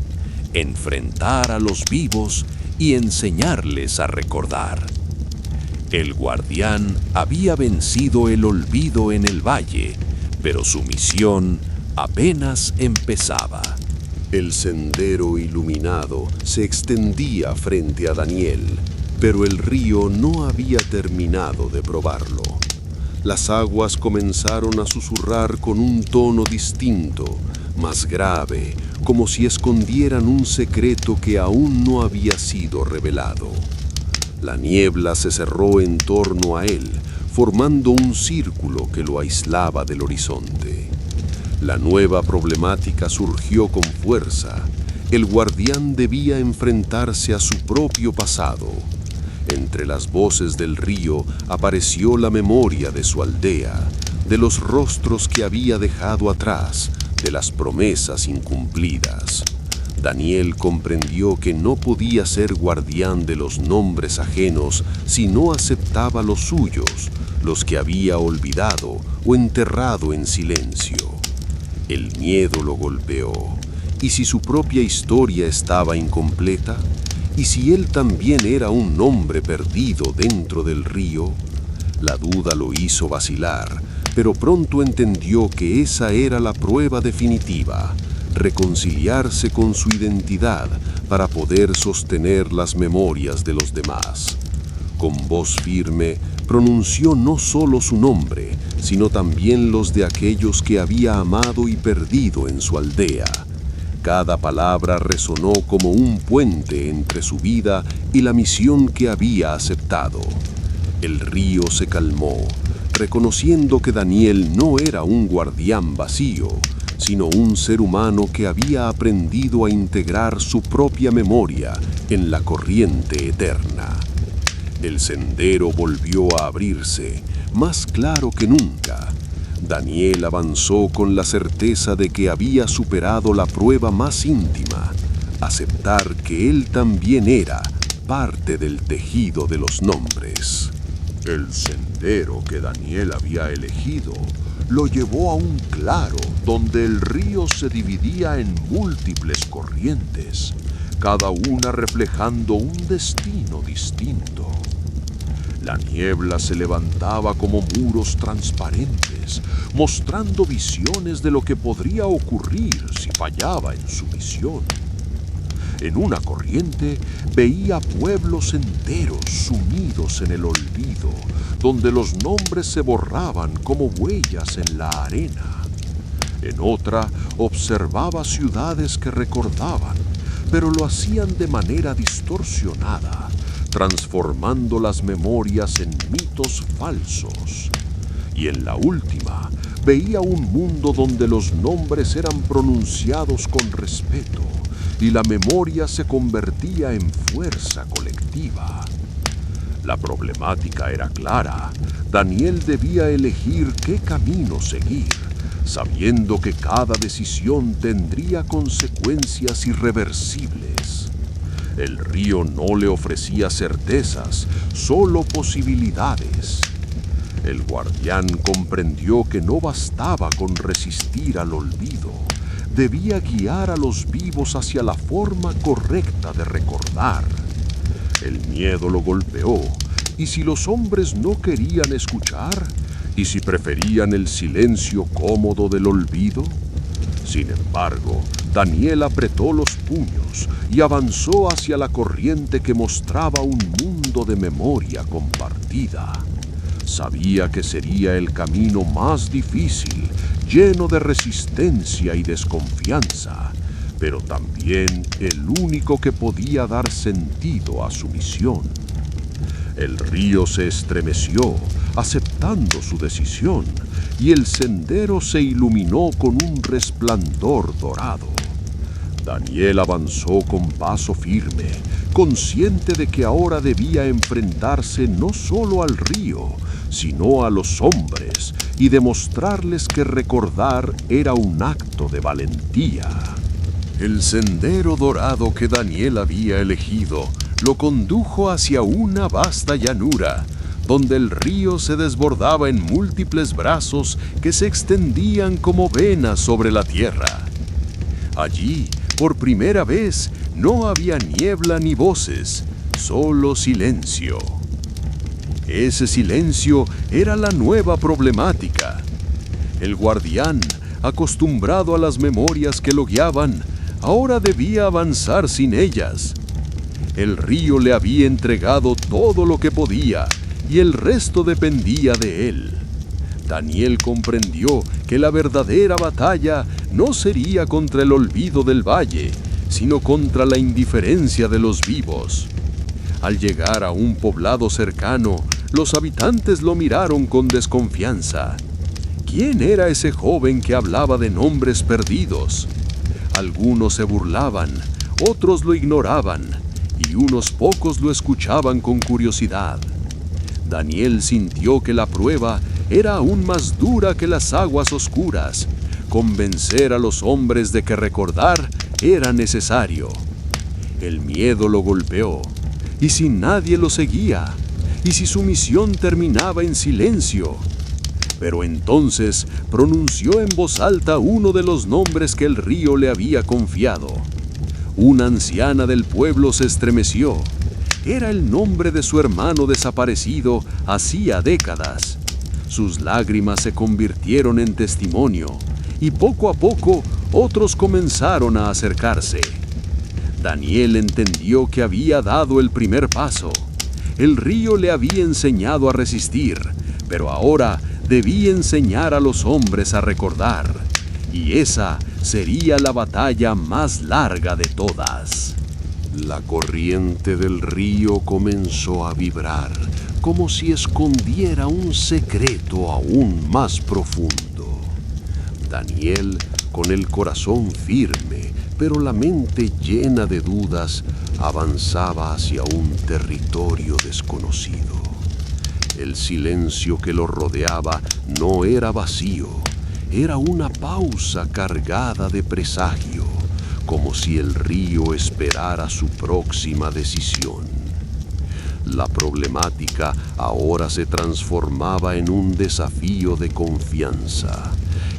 enfrentar a los vivos y enseñarles a recordar. El guardián había vencido el olvido en el valle, pero su misión apenas empezaba. El sendero iluminado se extendía frente a Daniel, pero el río no había terminado de probarlo. Las aguas comenzaron a susurrar con un tono distinto, más grave, como si escondieran un secreto que aún no había sido revelado. La niebla se cerró en torno a él, formando un círculo que lo aislaba del horizonte. La nueva problemática surgió con fuerza. El guardián debía enfrentarse a su propio pasado. Entre las voces del río apareció la memoria de su aldea, de los rostros que había dejado atrás, de las promesas incumplidas. Daniel comprendió que no podía ser guardián de los nombres ajenos si no aceptaba los suyos, los que había olvidado o enterrado en silencio. El miedo lo golpeó. ¿Y si su propia historia estaba incompleta? ¿Y si él también era un hombre perdido dentro del río? La duda lo hizo vacilar, pero pronto entendió que esa era la prueba definitiva: reconciliarse con su identidad para poder sostener las memorias de los demás. Con voz firme, pronunció no solo su nombre, sino también los de aquellos que había amado y perdido en su aldea. Cada palabra resonó como un puente entre su vida y la misión que había aceptado. El río se calmó, reconociendo que Daniel no era un guardián vacío, sino un ser humano que había aprendido a integrar su propia memoria en la corriente eterna. El sendero volvió a abrirse, más claro que nunca. Daniel avanzó con la certeza de que había superado la prueba más íntima: aceptar que él también era parte del tejido de los nombres. El sendero que Daniel había elegido lo llevó a un claro donde el río se dividía en múltiples corrientes, cada una reflejando un destino distinto. La niebla se levantaba como muros transparentes, mostrando visiones de lo que podría ocurrir si fallaba en su misión. En una corriente veía pueblos enteros sumidos en el olvido, donde los nombres se borraban como huellas en la arena. En otra observaba ciudades que recordaban, pero lo hacían de manera distorsionada, transformando las memorias en mitos falsos. Y en la última veía un mundo donde los nombres eran pronunciados con respeto y la memoria se convertía en fuerza colectiva. La problemática era clara. Daniel debía elegir qué camino seguir, sabiendo que cada decisión tendría consecuencias irreversibles. El río no le ofrecía certezas, solo posibilidades. El guardián comprendió que no bastaba con resistir al olvido. Debía guiar a los vivos hacia la forma correcta de recordar. El miedo lo golpeó. ¿Y si los hombres no querían escuchar? ¿Y si preferían el silencio cómodo del olvido? Sin embargo, Daniel apretó los puños y avanzó hacia la corriente que mostraba un mundo de memoria compartida. Sabía que sería el camino más difícil, lleno de resistencia y desconfianza, pero también el único que podía dar sentido a su misión. El río se estremeció, aceptando su decisión, y el sendero se iluminó con un resplandor dorado. Daniel avanzó con paso firme, consciente de que ahora debía enfrentarse no solo al río, sino a los hombres, y demostrarles que recordar era un acto de valentía. El sendero dorado que Daniel había elegido lo condujo hacia una vasta llanura, donde el río se desbordaba en múltiples brazos que se extendían como venas sobre la tierra. Allí, por primera vez, no había niebla ni voces, solo silencio. Ese silencio era la nueva problemática. El guardián, acostumbrado a las memorias que lo guiaban, ahora debía avanzar sin ellas. El río le había entregado todo lo que podía, y el resto dependía de él. Daniel comprendió que la verdadera batalla no sería contra el olvido del valle, sino contra la indiferencia de los vivos. Al llegar a un poblado cercano, los habitantes lo miraron con desconfianza. ¿Quién era ese joven que hablaba de nombres perdidos? Algunos se burlaban, otros lo ignoraban, y unos pocos lo escuchaban con curiosidad. Daniel sintió que la prueba era aún más dura que las aguas oscuras. Convencer a los hombres de que recordar era necesario. El miedo lo golpeó. ¿Y si nadie lo seguía? ¿Y si su misión terminaba en silencio? Pero entonces pronunció en voz alta uno de los nombres que el río le había confiado. Una anciana del pueblo se estremeció. Era el nombre de su hermano desaparecido hacía décadas. Sus lágrimas se convirtieron en testimonio, y poco a poco otros comenzaron a acercarse. Daniel entendió que había dado el primer paso. El río le había enseñado a resistir, pero ahora debía enseñar a los hombres a recordar. Y esa sería la batalla más larga de todas. La corriente del río comenzó a vibrar, como si escondiera un secreto aún más profundo. Daniel, con el corazón firme, pero la mente llena de dudas, avanzaba hacia un territorio desconocido. El silencio que lo rodeaba no era vacío, era una pausa cargada de presagio, como si el río esperara su próxima decisión. La problemática ahora se transformaba en un desafío de confianza.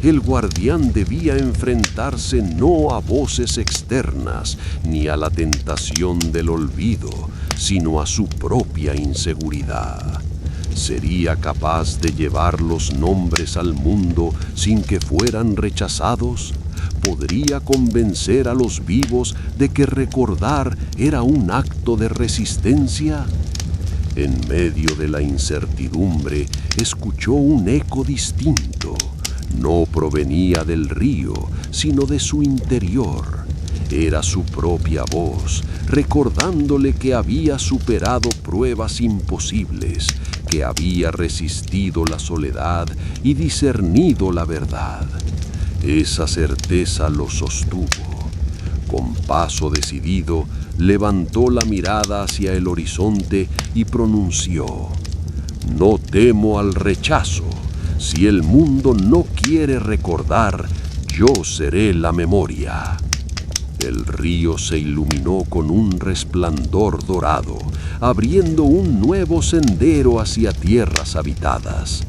El guardián debía enfrentarse no a voces externas ni a la tentación del olvido, sino a su propia inseguridad. ¿Sería capaz de llevar los nombres al mundo sin que fueran rechazados? ¿Podría convencer a los vivos de que recordar era un acto de resistencia? En medio de la incertidumbre, escuchó un eco distinto. No provenía del río, sino de su interior. Era su propia voz, recordándole que había superado pruebas imposibles, que había resistido la soledad y discernido la verdad. Esa certeza lo sostuvo. Con paso decidido, levantó la mirada hacia el horizonte y pronunció: «No temo al rechazo. Si el mundo no quiere recordar, yo seré la memoria». El río se iluminó con un resplandor dorado, abriendo un nuevo sendero hacia tierras habitadas.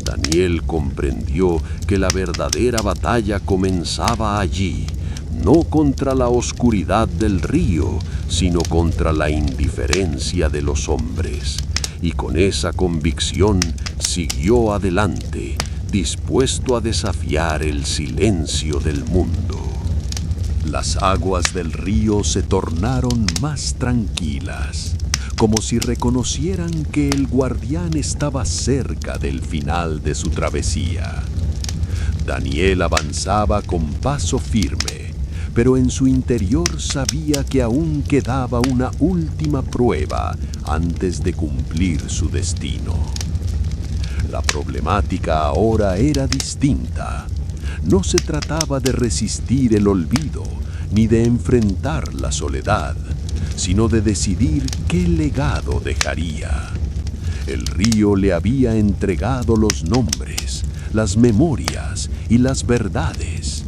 Daniel comprendió que la verdadera batalla comenzaba allí, no contra la oscuridad del río, sino contra la indiferencia de los hombres. Y con esa convicción siguió adelante, dispuesto a desafiar el silencio del mundo. Las aguas del río se tornaron más tranquilas, como si reconocieran que el guardián estaba cerca del final de su travesía. Daniel avanzaba con paso firme, pero en su interior sabía que aún quedaba una última prueba antes de cumplir su destino. La problemática ahora era distinta. No se trataba de resistir el olvido, ni de enfrentar la soledad, sino de decidir qué legado dejaría. El río le había entregado los nombres, las memorias y las verdades,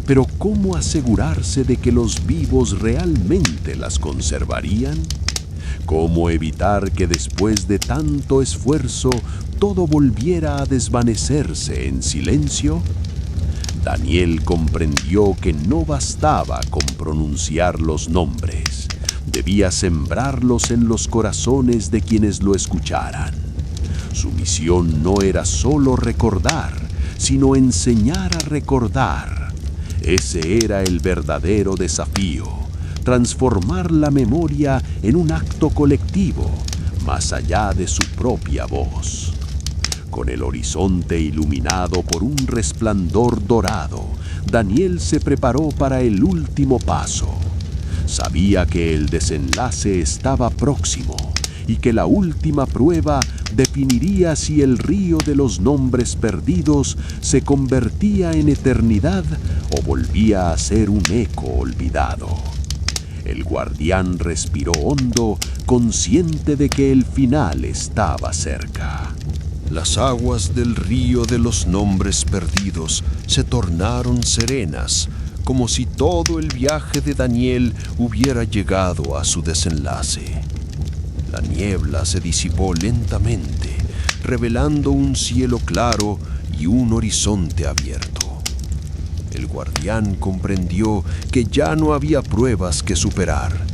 Pero ¿cómo asegurarse de que los vivos realmente las conservarían? ¿Cómo evitar que después de tanto esfuerzo todo volviera a desvanecerse en silencio? Daniel comprendió que no bastaba con pronunciar los nombres. Debía sembrarlos en los corazones de quienes lo escucharan. Su misión no era solo recordar, sino enseñar a recordar. Ese era el verdadero desafío, transformar la memoria en un acto colectivo, más allá de su propia voz. Con el horizonte iluminado por un resplandor dorado, Daniel se preparó para el último paso. Sabía que el desenlace estaba próximo y que la última prueba definiría si el río de los nombres perdidos se convertía en eternidad o volvía a ser un eco olvidado. El guardián respiró hondo, consciente de que el final estaba cerca. Las aguas del río de los nombres perdidos se tornaron serenas, como si todo el viaje de Daniel hubiera llegado a su desenlace. La niebla se disipó lentamente, revelando un cielo claro y un horizonte abierto. El guardián comprendió que ya no había pruebas que superar.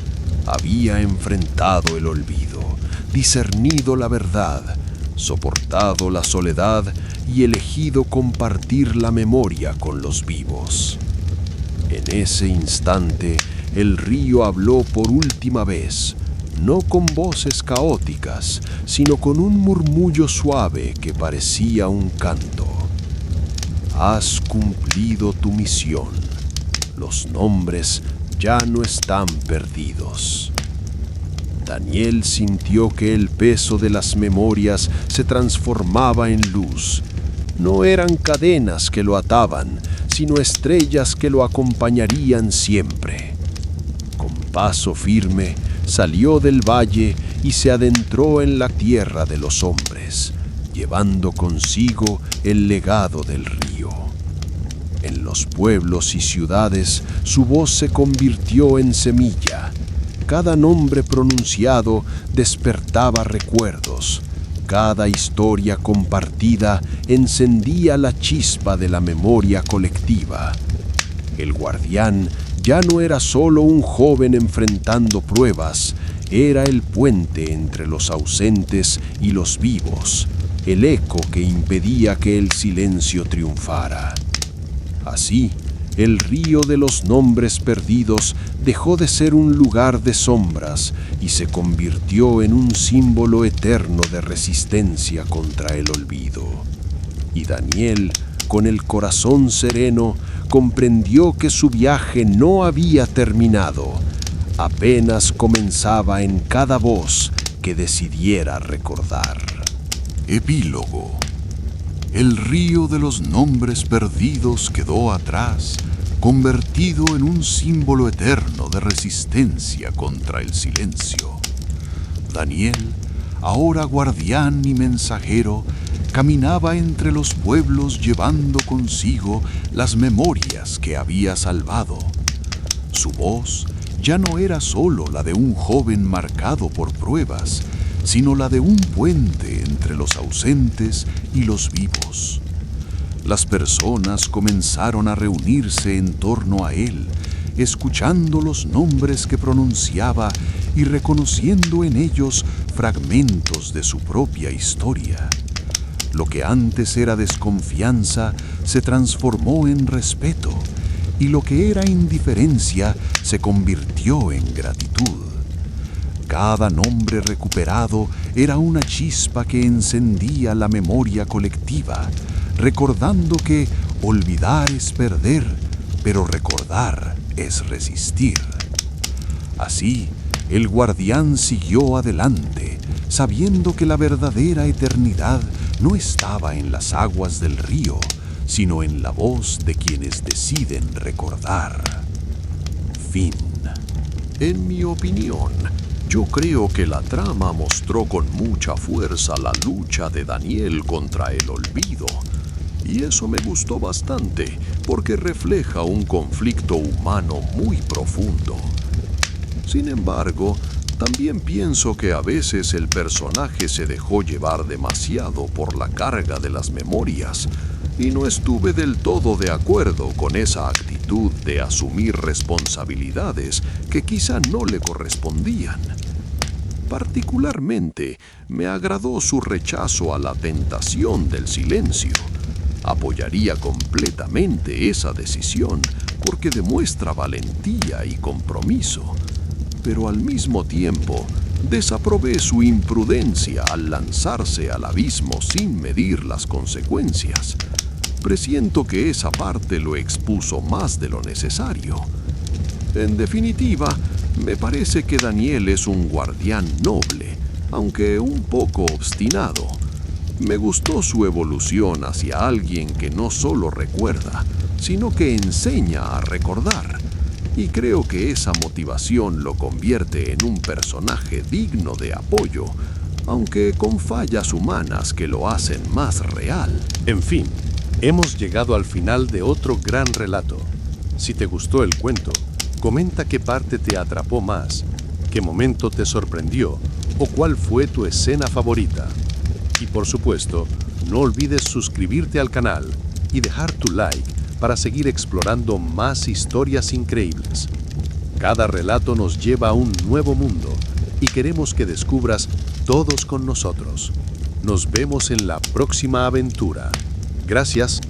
Había enfrentado el olvido, discernido la verdad, soportado la soledad y elegido compartir la memoria con los vivos. En ese instante, el río habló por última vez, no con voces caóticas, sino con un murmullo suave que parecía un canto. Has cumplido tu misión. Los nombres ya no están perdidos. Daniel sintió que el peso de las memorias se transformaba en luz. No eran cadenas que lo ataban, sino estrellas que lo acompañarían siempre. Con paso firme, salió del valle y se adentró en la tierra de los hombres, llevando consigo el legado del río. En los pueblos y ciudades, su voz se convirtió en semilla. Cada nombre pronunciado despertaba recuerdos. Cada historia compartida encendía la chispa de la memoria colectiva. El guardián ya no era solo un joven enfrentando pruebas, era el puente entre los ausentes y los vivos, el eco que impedía que el silencio triunfara. Así, el río de los nombres perdidos dejó de ser un lugar de sombras y se convirtió en un símbolo eterno de resistencia contra el olvido. Y Daniel, con el corazón sereno, comprendió que su viaje no había terminado, apenas comenzaba en cada voz que decidiera recordar. Epílogo. El río de los nombres perdidos quedó atrás, convertido en un símbolo eterno de resistencia contra el silencio. Daniel, ahora guardián y mensajero, caminaba entre los pueblos llevando consigo las memorias que había salvado. Su voz ya no era solo la de un joven marcado por pruebas, sino la de un puente entre los ausentes y los vivos. Las personas comenzaron a reunirse en torno a él, escuchando los nombres que pronunciaba y reconociendo en ellos fragmentos de su propia historia. Lo que antes era desconfianza se transformó en respeto, y lo que era indiferencia se convirtió en gratitud. Cada nombre recuperado era una chispa que encendía la memoria colectiva, recordando que olvidar es perder, pero recordar es resistir. Así, el guardián siguió adelante, sabiendo que la verdadera eternidad no estaba en las aguas del río, sino en la voz de quienes deciden recordar. Fin. En mi opinión, yo creo que la trama mostró con mucha fuerza la lucha de Daniel contra el olvido y eso me gustó bastante porque refleja un conflicto humano muy profundo. Sin embargo, también pienso que a veces el personaje se dejó llevar demasiado por la carga de las memorias y no estuve del todo de acuerdo con esa actitud de asumir responsabilidades que quizá no le correspondían. Particularmente me agradó su rechazo a la tentación del silencio. Apoyaría completamente esa decisión porque demuestra valentía y compromiso, pero al mismo tiempo desaprobé su imprudencia al lanzarse al abismo sin medir las consecuencias. Presiento que esa parte lo expuso más de lo necesario. En definitiva, me parece que Daniel es un guardián noble, aunque un poco obstinado. Me gustó su evolución hacia alguien que no solo recuerda, sino que enseña a recordar. Y creo que esa motivación lo convierte en un personaje digno de apoyo, aunque con fallas humanas que lo hacen más real. En fin, hemos llegado al final de otro gran relato. Si te gustó el cuento, comenta qué parte te atrapó más, qué momento te sorprendió o cuál fue tu escena favorita. Y por supuesto, no olvides suscribirte al canal y dejar tu like para seguir explorando más historias increíbles. Cada relato nos lleva a un nuevo mundo y queremos que descubras todos con nosotros. Nos vemos en la próxima aventura. Gracias